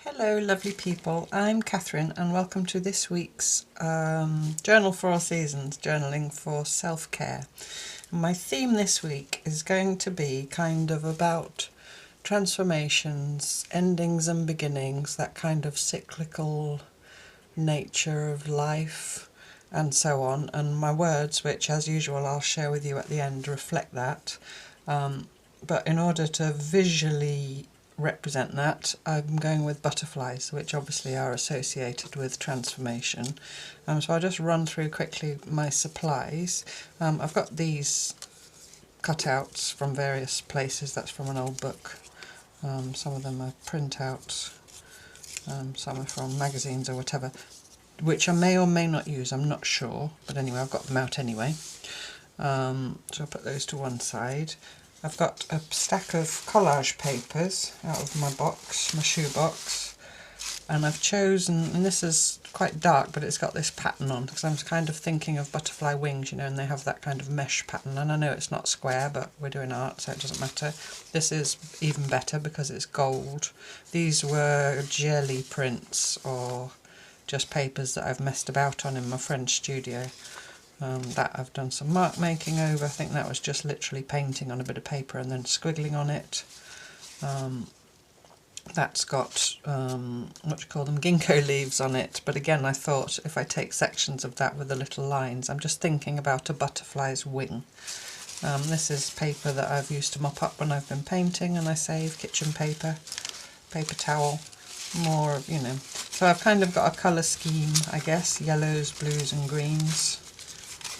Hello lovely people, I'm Catherine and welcome to this week's Journal for All Seasons, Journaling for Self-Care. My theme this week is going to be kind of about transformations, endings and beginnings, that kind of cyclical nature of life and so on, and my words, which as usual I'll share with you at the end, reflect that. But in order to visually represent that, I'm going with butterflies, which obviously are associated with transformation. So I'll just run through quickly my supplies. I've got these cutouts from various places. That's from an old book. Some of them are printouts, some are from magazines or whatever, which I may or may not use, I'm not sure, but anyway I've got them out anyway. So I'll put those to one side. I've got a stack of collage papers out of my box, my shoe box, and I've chosen, and this is quite dark but it's got this pattern on because I'm kind of thinking of butterfly wings, you know, and they have that kind of mesh pattern, and I know it's not square but we're doing art so it doesn't matter. This is even better because it's gold. These were jelly prints or just papers that I've messed about on in my friend's studio. That I've done some mark making over. I think that was just literally painting on a bit of paper and then squiggling on it. That's got, what do you call them, ginkgo leaves on it, but again I thought if I take sections of that with the little lines, I'm just thinking about a butterfly's wing. This is paper that I've used to mop up when I've been painting, and I save kitchen paper, paper towel, more, you know. So I've kind of got a colour scheme, I guess, yellows, blues and greens.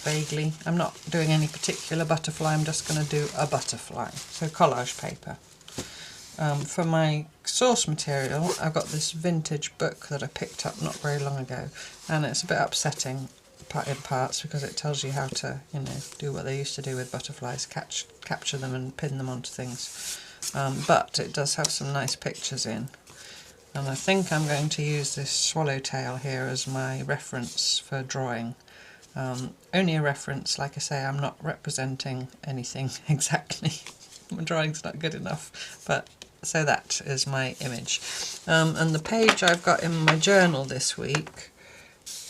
Vaguely. I'm not doing any particular butterfly, I'm just going to do a butterfly. So collage paper. For my source material I've got this vintage book that I picked up not very long ago, and it's a bit upsetting in parts because it tells you how to, you know, do what they used to do with butterflies, capture them and pin them onto things. But it does have some nice pictures in. And I think I'm going to use this swallowtail here as my reference for drawing. Only a reference, like I say, I'm not representing anything exactly. My drawing's not good enough, but so that is my image. And the page I've got in my journal this week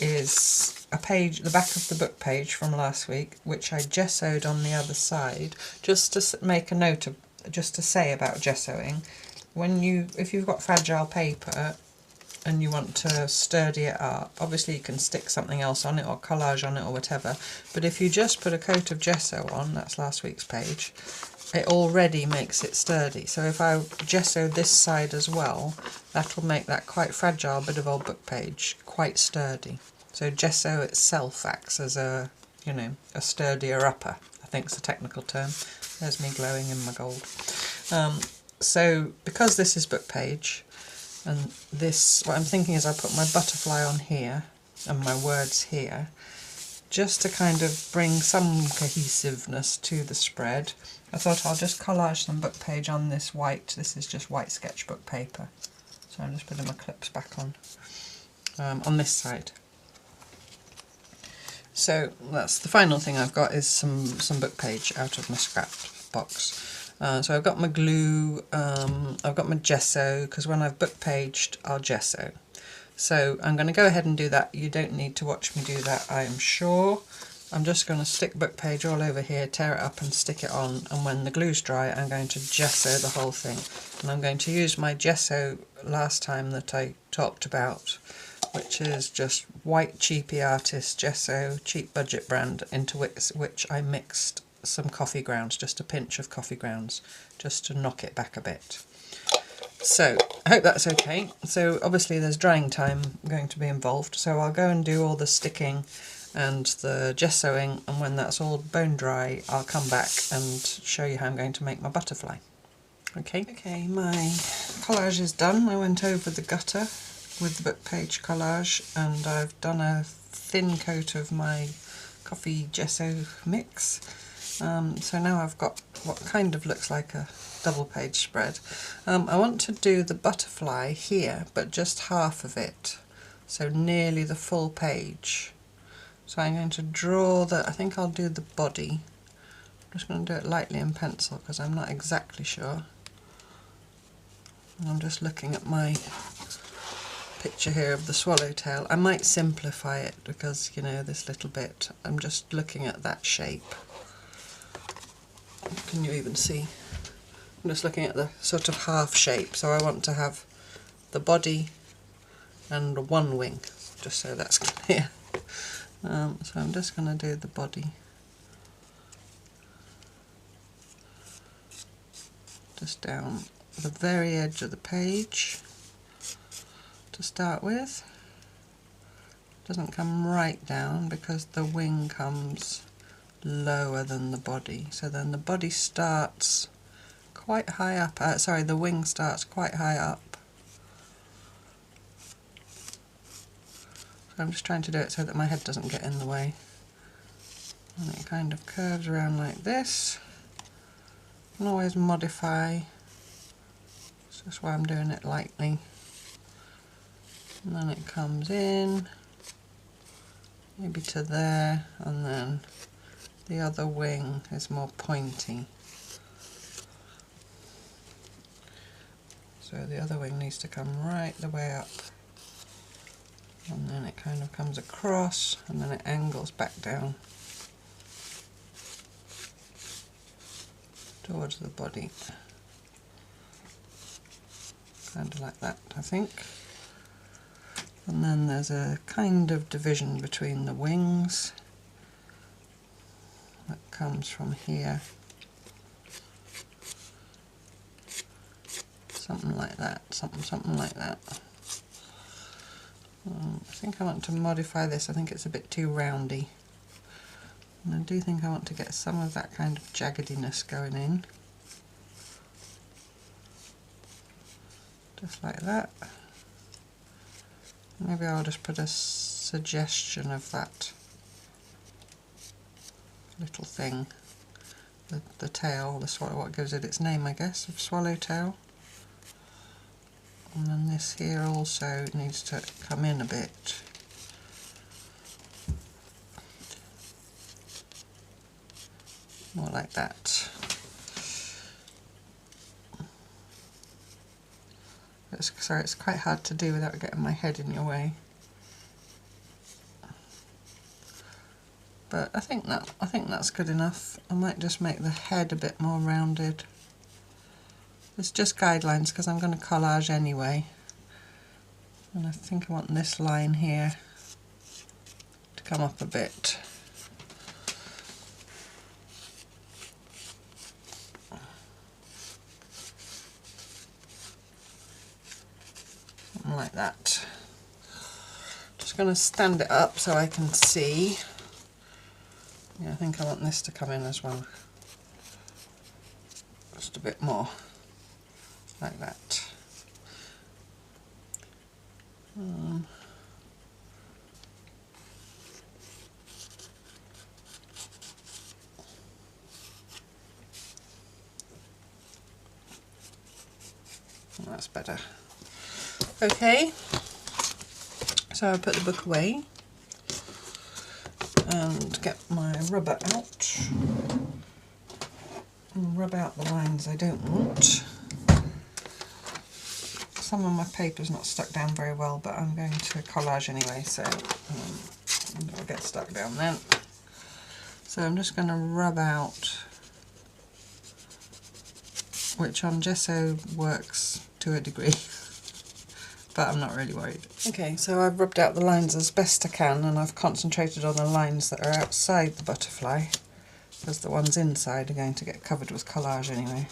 is a page, the back of the book page from last week, which I gessoed on the other side, just to make a note of, just to say about gessoing. If you've got fragile paper and you want to sturdy it up, obviously you can stick something else on it or collage on it or whatever, but if you just put a coat of gesso on, that's last week's page, it already makes it sturdy. So if I gesso this side as well, that'll make that quite fragile bit of old book page quite sturdy. So gesso itself acts as a, you know, a sturdier upper, I think is the technical term. There's me glowing in my gold. So because this is book page, and this, what I'm thinking is I'll put my butterfly on here and my words here, just to kind of bring some cohesiveness to the spread. I thought I'll just collage some book page on this white, this is just white sketchbook paper. So I'm just putting my clips back on this side. So that's the final thing I've got, is some book page out of my scrap box. So I've got my glue, I've got my gesso, because when I've book paged I'll gesso. So I'm going to go ahead and do that. You don't need to watch me do that, I am sure. I'm just going to stick book page all over here, tear it up and stick it on, and when the glue's dry I'm going to gesso the whole thing. And I'm going to use my gesso last time that I talked about, which is just white cheapy artist gesso, cheap budget brand, into which I mixed some coffee grounds, just a pinch of coffee grounds, just to knock it back a bit. So I hope that's okay. So obviously there's drying time going to be involved, so I'll go and do all the sticking and the gessoing, and when that's all bone dry I'll come back and show you how I'm going to make my butterfly. Okay, my collage is done. I went over the gutter with the book page collage, and I've done a thin coat of my coffee gesso mix. So now I've got what kind of looks like a double page spread. I want to do the butterfly here, but just half of it, so nearly the full page. So I'm going to draw I think I'll do the body. I'm just going to do it lightly in pencil because I'm not exactly sure. I'm just looking at my picture here of the swallowtail. I might simplify it because, you know, this little bit, I'm just looking at that shape. Can you even see? I'm just looking at the sort of half shape, so I want to have the body and one wing, just so that's clear. So I'm just going to do the body. Just down the very edge of the page to start with. Doesn't come right down because the wing comes lower than the body, so then the body starts quite high up, the wing starts quite high up. So I'm just trying to do it so that my head doesn't get in the way. And it kind of curves around like this. You can always modify, so that's why I'm doing it lightly. And then it comes in, maybe to there, and then the other wing is more pointy. So the other wing needs to come right the way up. And then it kind of comes across, and then it angles back down towards the body. Kind of like that, I think. And then there's a kind of division between the wings that comes from here. Something like that, something like that. I think I want to modify this. I think it's a bit too roundy. And I do think I want to get some of that kind of jaggediness going in. Just like that. Maybe I'll just put a suggestion of that little thing. The tail, the swallow, what gives it its name, I guess, of swallowtail. And then this here also needs to come in a bit. More like that. Sorry, it's quite hard to do without getting my head in your way. But I think that's good enough. I might just make the head a bit more rounded. It's just guidelines because I'm going to collage anyway. And I think I want this line here to come up a bit. Something like that. Just going to stand it up so I can see. Yeah, I think I want this to come in as well. Just a bit more. Like that. That's better. Okay, so I put the book away and get my rubber out and rub out the lines I don't want. Some of my paper's not stuck down very well, but I'm going to collage anyway, so it'll get stuck down then. So I'm just going to rub out, which on gesso works to a degree, but I'm not really worried. Okay, so I've rubbed out the lines as best I can, and I've concentrated on the lines that are outside the butterfly, because the ones inside are going to get covered with collage anyway.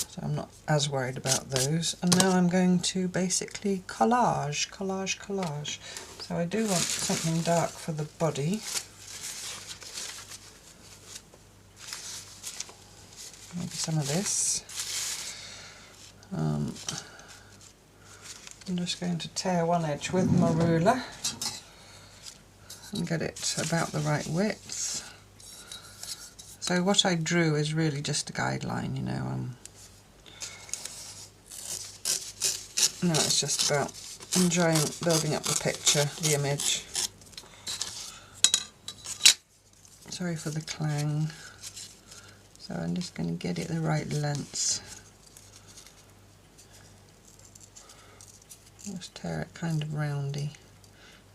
So I'm not as worried about those. And now I'm going to basically collage. So I do want something dark for the body. Maybe some of this. I'm just going to tear one edge with my ruler and get it about the right width. So what I drew is really just a guideline, you know. No, it's just about enjoying building up the picture, the image. Sorry for the clang. So I'm just going to get it the right length. Just tear it kind of roundy.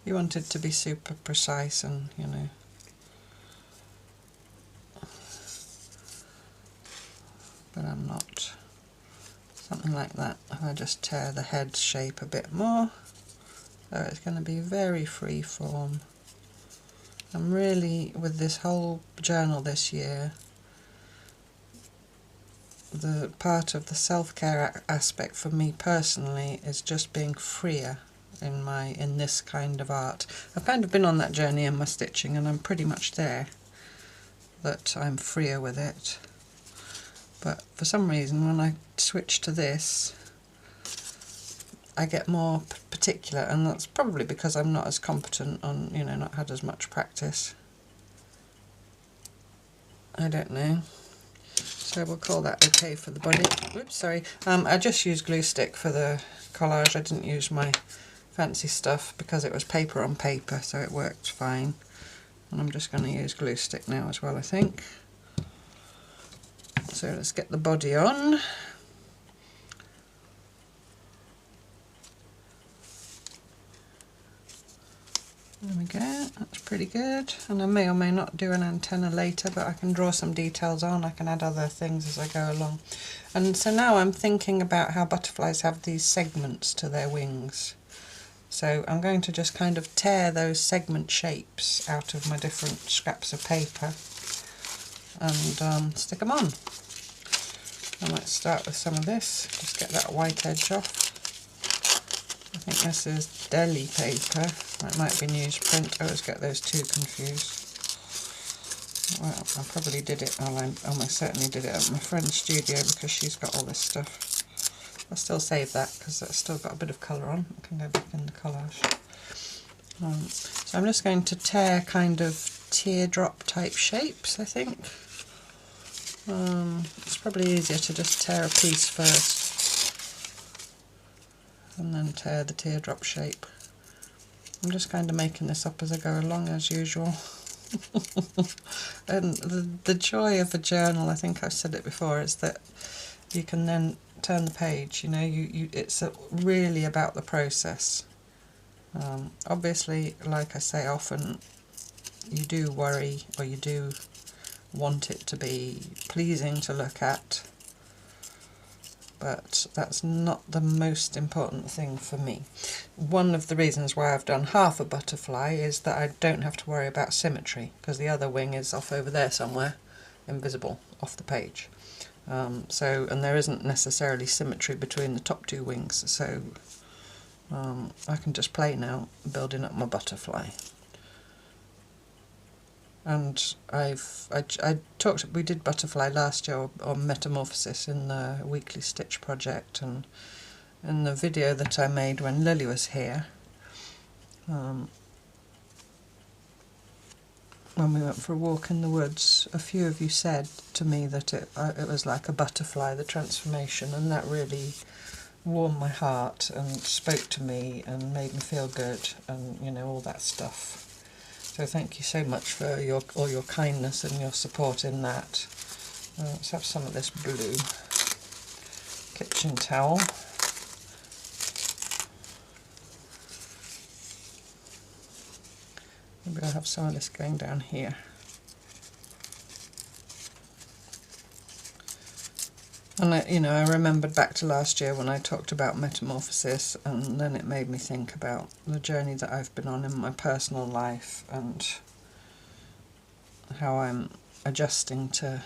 You want it to be super precise and, you know. But I'm not. Something like that. If I just tear the head shape a bit more, so it's going to be very free form. I'm really, with this whole journal this year, the part of the self-care aspect for me personally is just being freer in this kind of art. I've kind of been on that journey in my stitching, and I'm pretty much there, that I'm freer with it. But for some reason when I switch to this, I get more particular, and that's probably because I'm not as competent on, you know, not had as much practice. I don't know. So we'll call that okay for the body. Oops, sorry. I just used glue stick for the collage. I didn't use my fancy stuff because it was paper on paper, so it worked fine. And I'm just going to use glue stick now as well, I think. So let's get the body on. There we go, that's pretty good. And I may or may not do an antenna later, but I can draw some details on, I can add other things as I go along. And so now I'm thinking about how butterflies have these segments to their wings. So I'm going to just kind of tear those segment shapes out of my different scraps of paper and stick them on. I might start with some of this, just get that white edge off. I think this is deli paper, it might be newsprint. I always get those two confused. Well, I probably did it, I almost certainly did it at my friend's studio because she's got all this stuff. I'll still save that because that's still got a bit of colour on. I can go back in the collage. So I'm just going to tear kind of teardrop type shapes, I think. It's probably easier to just tear a piece first and then tear the teardrop shape. I'm just kind of making this up as I go along as usual. And the joy of a journal, I think I've said it before, is that you can then turn the page, you know, it's really about the process. Obviously, like I say often, you do worry, or you do want it to be pleasing to look at, but that's not the most important thing for me. One of the reasons why I've done half a butterfly is that I don't have to worry about symmetry, because the other wing is off over there somewhere, invisible off the page. And there isn't necessarily symmetry between the top two wings, so I can just play now building up my butterfly. And we did butterfly last year, or metamorphosis, in the weekly stitch project, and in the video that I made when Lily was here, when we went for a walk in the woods, a few of you said to me that it was like a butterfly, the transformation, and that really warmed my heart and spoke to me and made me feel good, and you know, all that stuff. So thank you so much for all your kindness and your support in that. Let's have some of this blue kitchen towel. Maybe I'll have some of this going down here. And I remembered back to last year when I talked about metamorphosis, and then it made me think about the journey that I've been on in my personal life and how I'm adjusting to,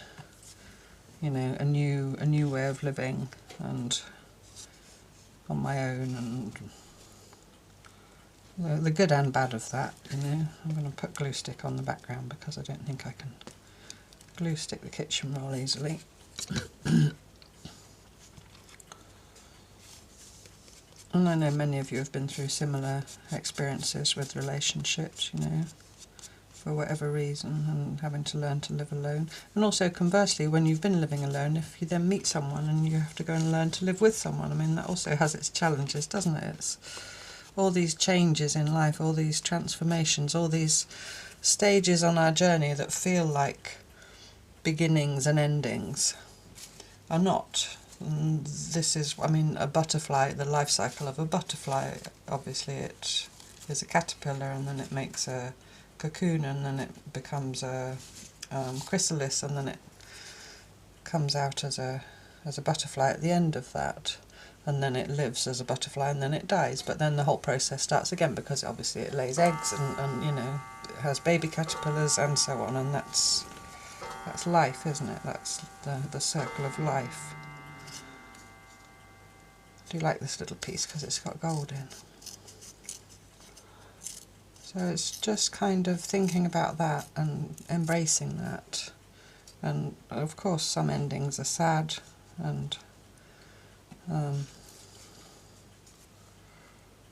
you know, a new way of living and on my own, and the good and bad of that, you know. I'm going to put glue stick on the background because I don't think I can glue stick the kitchen roll easily. And I know many of you have been through similar experiences with relationships, you know, for whatever reason, and having to learn to live alone. And also conversely, when you've been living alone, if you then meet someone and you have to go and learn to live with someone, I mean, that also has its challenges, doesn't it? It's all these changes in life, all these transformations, all these stages on our journey that feel like beginnings and endings are not. this is, I mean, a butterfly, the life cycle of a butterfly, obviously it is a caterpillar, and then it makes a cocoon, and then it becomes a chrysalis, and then it comes out as a butterfly at the end of that, and then it lives as a butterfly, and then it dies. But then the whole process starts again, because obviously it lays eggs, and you know, it has baby caterpillars and so on, and that's life, isn't it? That's the circle of life. I do like this little piece because it's got gold in. So it's just kind of thinking about that and embracing that. And of course some endings are sad, and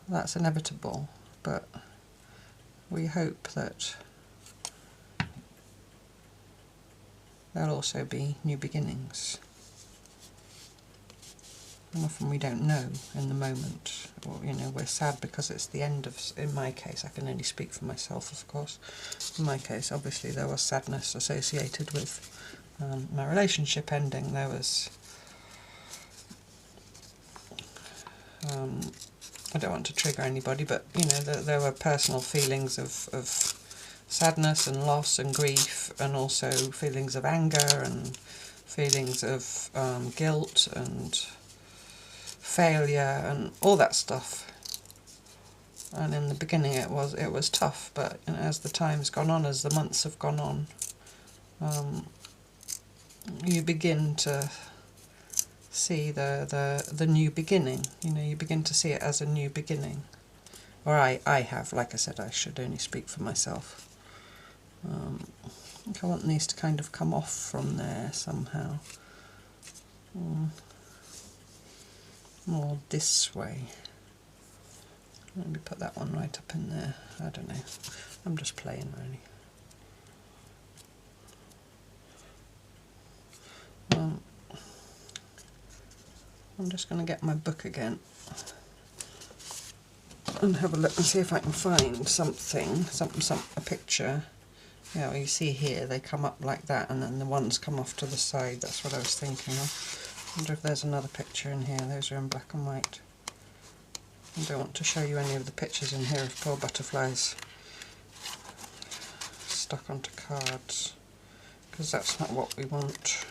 that's inevitable, but we hope that there'll also be new beginnings. And often we don't know in the moment, or you know, we're sad because it's the end of, in my case, I can only speak for myself of course, in my case obviously there was sadness associated with my relationship ending. There was, I don't want to trigger anybody, but you know, there were personal feelings of sadness and loss and grief, and also feelings of anger and feelings of guilt and failure and all that stuff. And in the beginning it was tough, but you know, as the time's gone on, as the months have gone on, you begin to see the new beginning. You know, you begin to see it as a new beginning. Or I have, like I said, I should only speak for myself. I think I want these to kind of come off from there somehow. More this way. Let me put that one right up in there. I don't know. I'm just playing really. I'm just going to get my book again and have a look and see if I can find something, a picture. Yeah, well, you see here they come up like that, and then the ones come off to the side. That's what I was thinking of. I wonder if there's another picture in here. Those are in black and white. I don't want to show you any of the pictures in here of poor butterflies stuck onto cards, because that's not what we want.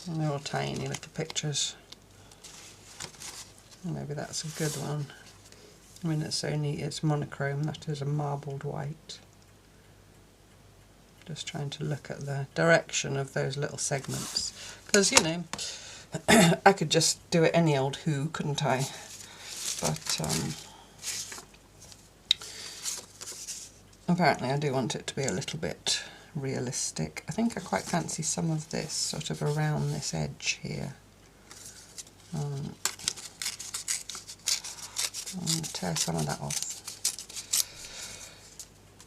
And they're all tiny little pictures. Maybe that's a good one. I mean, it's only, it's monochrome, that is a marbled white. Just trying to look at the direction of those little segments, because you know, I could just do it any old who, couldn't I? But apparently I do want it to be a little bit realistic. I think I quite fancy some of this sort of around this edge here. I'm going to tear some of that off.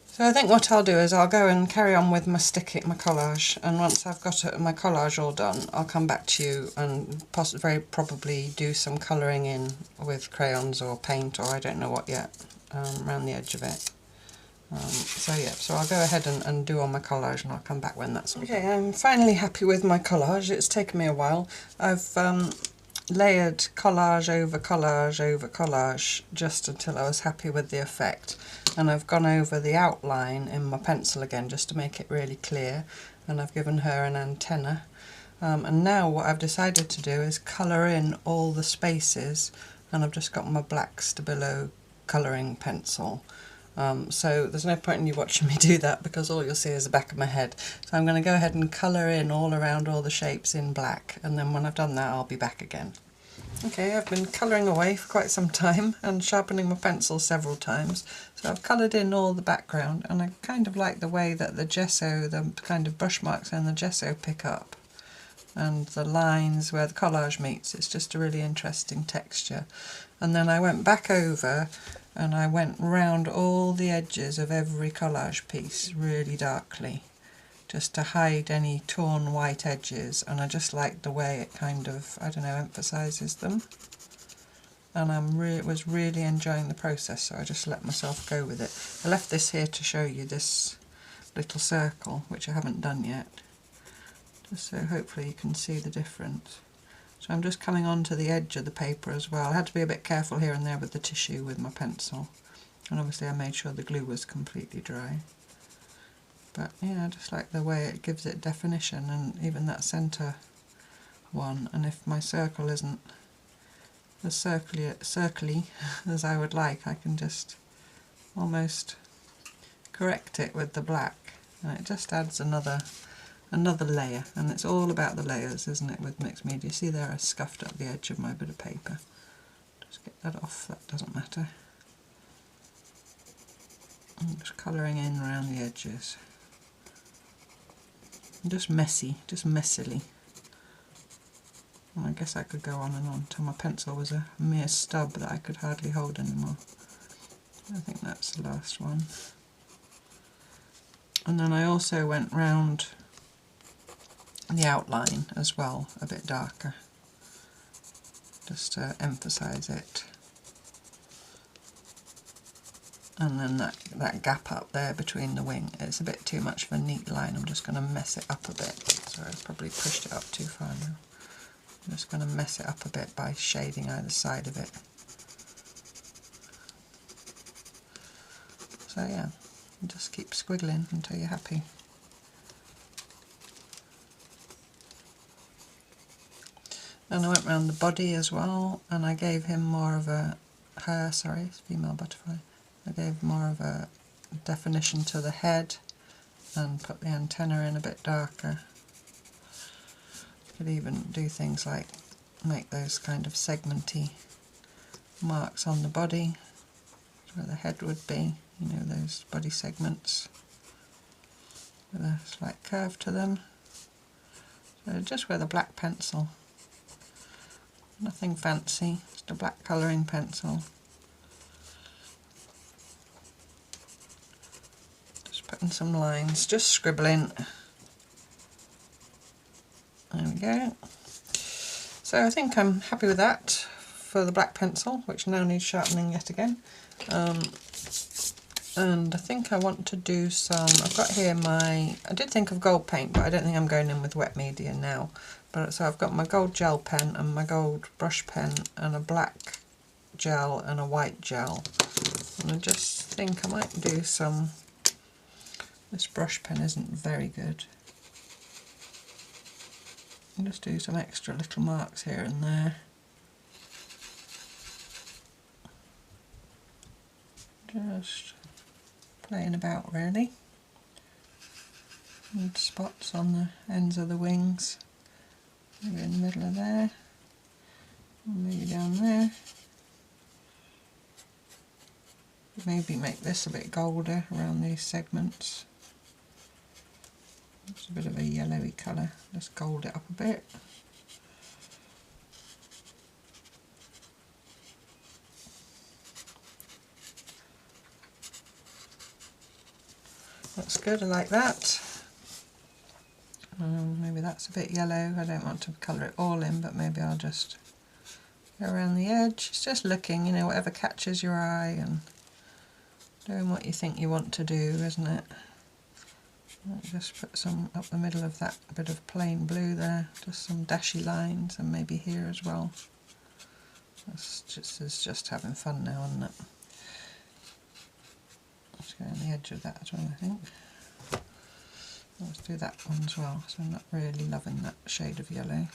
So I think what I'll do is I'll go and carry on with my collage, and once I've got my collage all done, I'll come back to you and very probably do some colouring in with crayons or paint, or I don't know what yet, around the edge of it. So yeah, so I'll go ahead and do all my collage, and I'll come back when that's all done. Okay, I'm finally happy with my collage. It's taken me a while. I've layered collage over collage over collage just until I was happy with the effect, and I've gone over the outline in my pencil again just to make it really clear, and I've given her an antenna, and now what I've decided to do is colour in all the spaces, and I've just got my black Stabilo colouring pencil. So there's no point in you watching me do that, because all you'll see is the back of my head. So I'm going to go ahead and colour in all around all the shapes in black, and then when I've done that I'll be back again. Okay, I've been colouring away for quite some time and sharpening my pencil several times. So I've coloured in all the background, and I kind of like the way that the gesso, the kind of brush marks and the gesso pick up, and the lines where the collage meets. It's just a really interesting texture. And then I went back over and I went round all the edges of every collage piece really darkly, just to hide any torn white edges, and I just liked the way it kind of, I don't know, emphasises them. And I was really enjoying the process, so I just let myself go with it. I left this here to show you this little circle, which I haven't done yet. just so hopefully you can see the difference. So I'm just coming onto the edge of the paper as well. I had to be a bit careful here and there with the tissue with my pencil, and obviously I made sure the glue was completely dry. But yeah, I just like the way it gives it definition, and even that centre one. And if my circle isn't as circly as I would like, I can just almost correct it with the black, and it just adds another layer. And it's all about the layers, isn't it, with mixed media? See there, I scuffed up the edge of my bit of paper. Just get that off, that doesn't matter. I'm just colouring in around the edges. Just messy, just messily. And I guess I could go on and on till my pencil was a mere stub that I could hardly hold anymore. I think that's the last one. And then I also went round the outline as well, a bit darker, just to emphasise it. And then that gap up there between the wing, it's a bit too much of a neat line. I'm just going to mess it up a bit. Sorry, I've probably pushed it up too far now. I'm just going to mess it up a bit by shading either side of it. So yeah, just keep squiggling until you're happy. And I went round the body as well, and I gave him more of a, it's female butterfly. I gave more of a definition to the head and put the antenna in a bit darker. Could even do things like make those kind of segmenty marks on the body where the head would be, you know, those body segments with a slight curve to them. So just with a black pencil, nothing fancy, just a black colouring pencil. Putting some lines, just scribbling. There we go. So I think I'm happy with that for the black pencil, which now needs sharpening yet again. And I think I want to do some, I've got here I did think of gold paint, but I don't think I'm going in with wet media now. So I've got my gold gel pen and my gold brush pen and a black gel and a white gel. And I just think I might do some. This brush pen isn't very good. I'll just do some extra little marks here and there. Just playing about really. And spots on the ends of the wings. Maybe in the middle of there. And maybe down there. Maybe make this a bit golder around these segments. It's a bit of a yellowy colour, just gold it up a bit. That's good, I like that. Maybe that's a bit yellow. I don't want to colour it all in, but maybe I'll just go around the edge. It's just looking, you know, whatever catches your eye and doing what you think you want to do, isn't it? I'll just put some up the middle of that bit of plain blue there, just some dashy lines, and maybe here as well. This is just having fun now, isn't it? Let's go on the edge of that as well, I think. Let's do that one as well, so I'm not really loving that shade of yellow.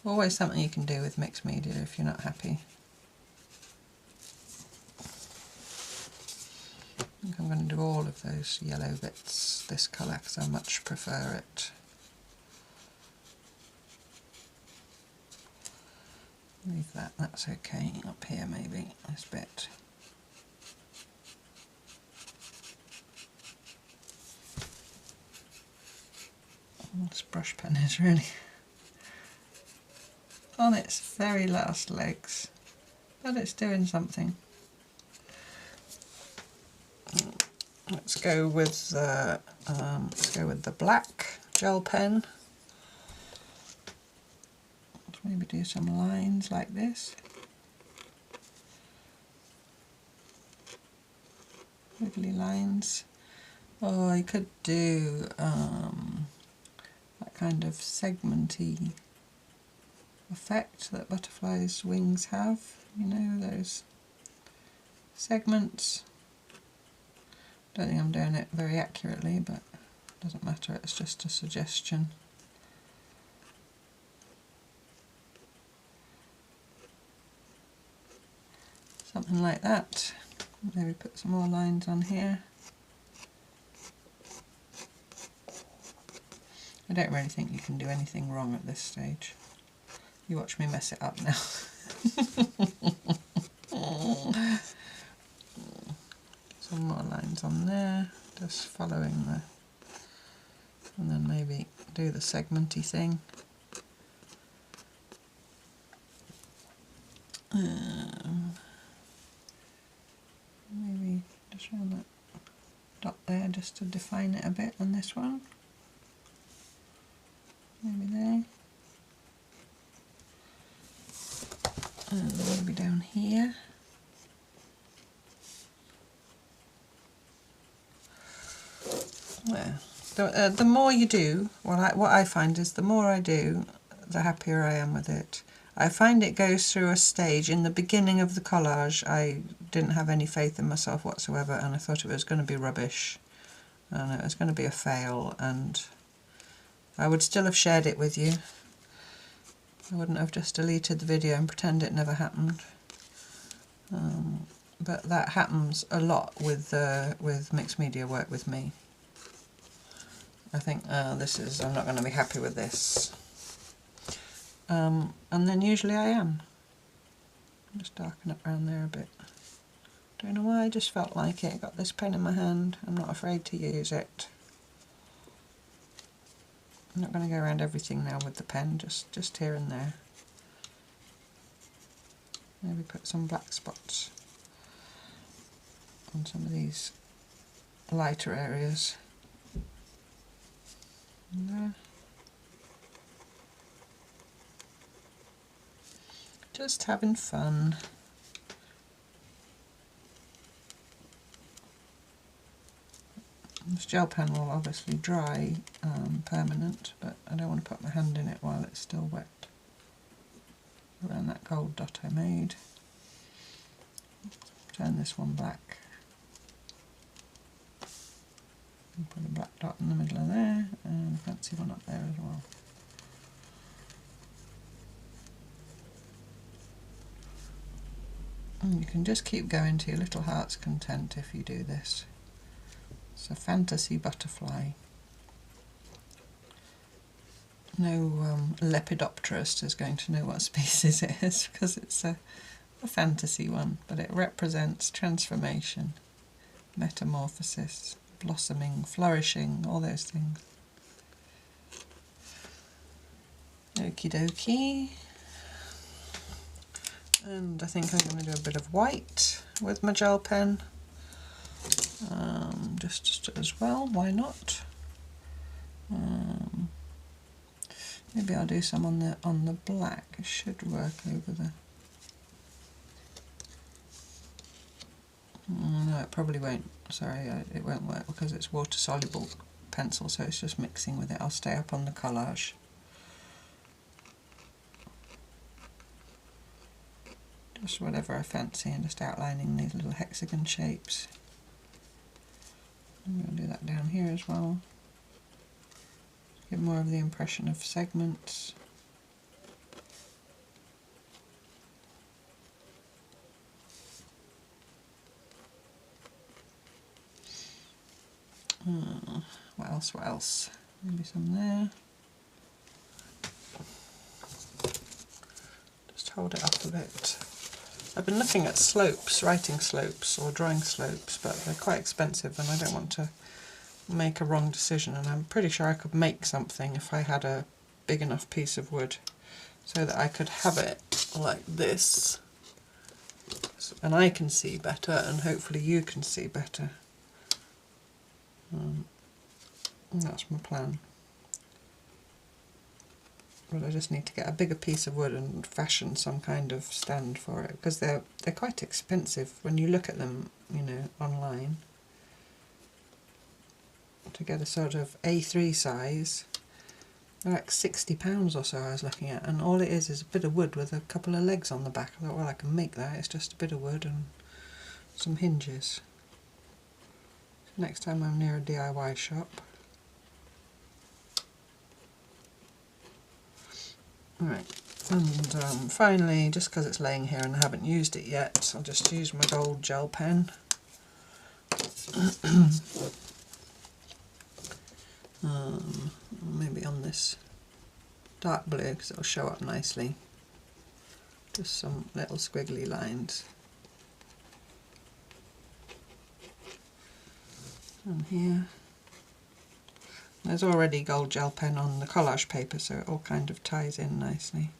Always something you can do with mixed media if you're not happy. I think I'm going to do all of those yellow bits this colour because I much prefer it. Leave that, that's okay. Up here maybe, this bit. This brush pen is really on its very last legs, but it's doing something. Let's go with the black gel pen. Let's maybe do some lines like this. Wiggly lines. Oh, I could do that kind of segmenty effect that butterflies' wings have, you know, those segments. Don't think I'm doing it very accurately, but it doesn't matter, it's just a suggestion. Something like that. Maybe put some more lines on here. I don't really think you can do anything wrong at this stage. You watch me mess it up now. Some more lines on there, just following the, and then maybe do the segmenty thing. Maybe just around that dot there, just to define it a bit on this one. Maybe there. And maybe down here. Yeah. The more you do, what I find is the more I do, the happier I am with it. I find it goes through a stage. In the beginning of the collage, I didn't have any faith in myself whatsoever, and I thought it was going to be rubbish, and it was going to be a fail, and I would still have shared it with you. I wouldn't have just deleted the video and pretend it never happened. But that happens a lot with mixed media work with me. I think I'm not going to be happy with this. And then usually I am. Just darken it around there a bit. Don't know why, I just felt like it. Got this pen in my hand, I'm not afraid to use it. I'm not going to go around everything now with the pen, just here and there. Maybe put some black spots on some of these lighter areas. And there. Just having fun. This gel pen will obviously dry permanent, but I don't want to put my hand in it while it's still wet. Around that gold dot I made. Turn this one black. And put a black dot in the middle of there, and a fancy one up there as well. And you can just keep going to your little heart's content if you do this. It's a fantasy butterfly. No lepidopterist is going to know what species it is because it's a fantasy one, but it represents transformation, metamorphosis, blossoming, flourishing, all those things. Okie dokie. And I think I'm going to do a bit of white with my gel pen, just as well, why not? Maybe I'll do some on the black. It should work over the. No, it probably won't. Sorry, it won't work because it's water soluble pencil, so it's just mixing with it. I'll stay up on the collage. Just whatever I fancy, and just outlining these little hexagon shapes. I'm going to do that down here as well. Get more of the impression of segments. What else? What else? Maybe some there. Just hold it up a bit. I've been looking at slopes, writing slopes or drawing slopes, but they're quite expensive and I don't want to make a wrong decision, and I'm pretty sure I could make something if I had a big enough piece of wood so that I could have it like this and I can see better and hopefully you can see better. That's my plan. But I just need to get a bigger piece of wood and fashion some kind of stand for it, because they're quite expensive when you look at them, you know, online. to get a sort of A3 size. They're like £60 or so I was looking at, and all it is a bit of wood with a couple of legs on the back. I thought, well, I can make that. It's just a bit of wood and some hinges. Next time I'm near a DIY shop. Right, and finally, just because it's laying here and I haven't used it yet, I'll just use my gold gel pen. Maybe on this dark blue because it'll show up nicely. Just some little squiggly lines. And here. There's already gold gel pen on the collage paper, so it all kind of ties in nicely.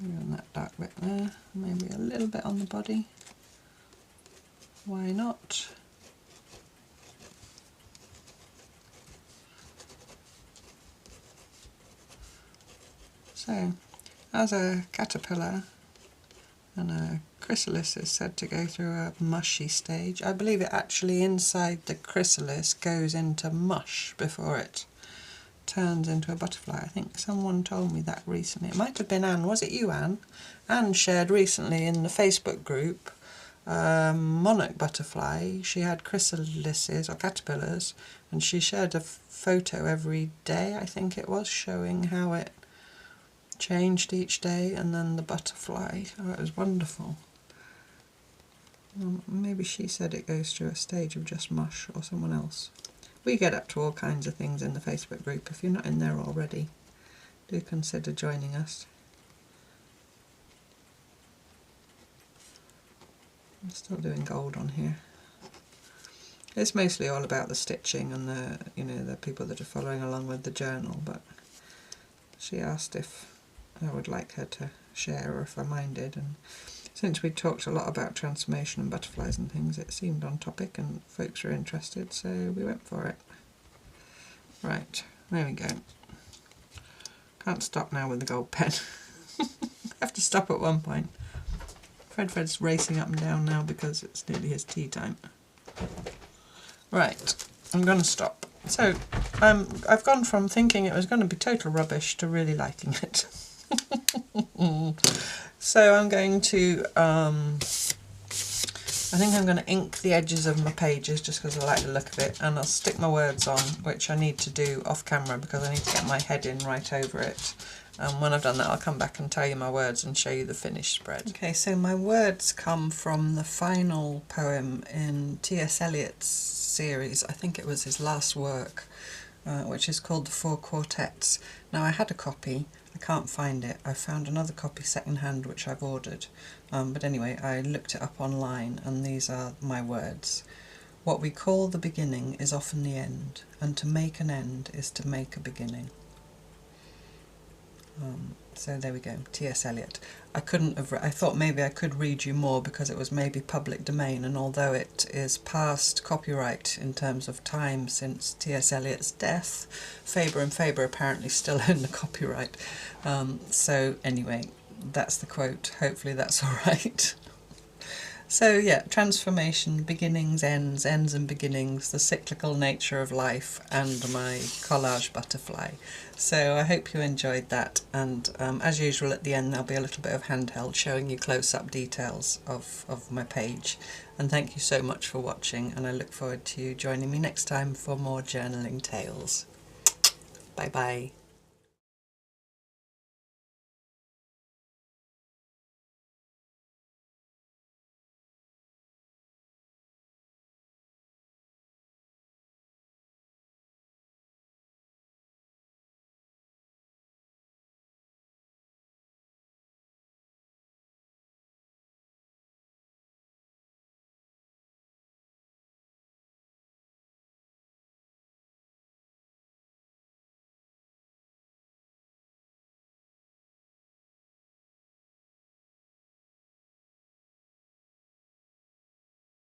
And that dark bit there, maybe a little bit on the body. Why not? So, as a caterpillar and a chrysalis is said to go through a mushy stage, I believe it actually inside the chrysalis goes into mush before it turns into a butterfly. I think someone told me that recently. It might have been Anne. Was it you, Anne? Anne shared recently in the Facebook group monarch butterfly. She had chrysalises or caterpillars, and she shared a photo every day, I think it was, showing how it changed each day, and then the butterfly. Oh, it was wonderful. Maybe she said it goes through a stage of just mush, or someone else. We get up to all kinds of things in the Facebook group. If you're not in there already, do consider joining us. I'm still doing gold on here. It's mostly all about the stitching and the, the people that are following along with the journal, but she asked if I would like her to share or if I minded, and since we talked a lot about transformation and butterflies and things, it seemed on topic and folks were interested, so we went for it. Right, there we go. Can't stop now with the gold pen. I have to stop at one point. Fred's racing up and down now because it's nearly his tea time. Right, I'm going to stop. So, I've gone from thinking it was going to be total rubbish to really liking it. So I'm going to, I think I'm going to ink the edges of my pages just because I like the look of it, and I'll stick my words on, which I need to do off camera because I need to get my head in right over it. And when I've done that, I'll come back and tell you my words and show you the finished spread. Okay, so my words come from the final poem in T.S. Eliot's series. I think it was his last work, which is called The Four Quartets. Now, I had a copy. I can't find it. I found another copy second-hand which I've ordered. But anyway, I looked it up online, and these are my words. What we call the beginning is often the end, and to make an end is to make a beginning. So there we go, T.S. Eliot. I thought maybe I could read you more because it was maybe public domain, and although it is past copyright in terms of time since T.S. Eliot's death, Faber and Faber apparently still own the copyright. So anyway, that's the quote. Hopefully that's all right. So yeah, transformation, beginnings, ends and beginnings, the cyclical nature of life, and my collage butterfly. So I hope you enjoyed that, and as usual at the end there'll be a little bit of handheld showing you close-up details of my page. And thank you so much for watching, and I look forward to you joining me next time for more journaling tales. Bye bye.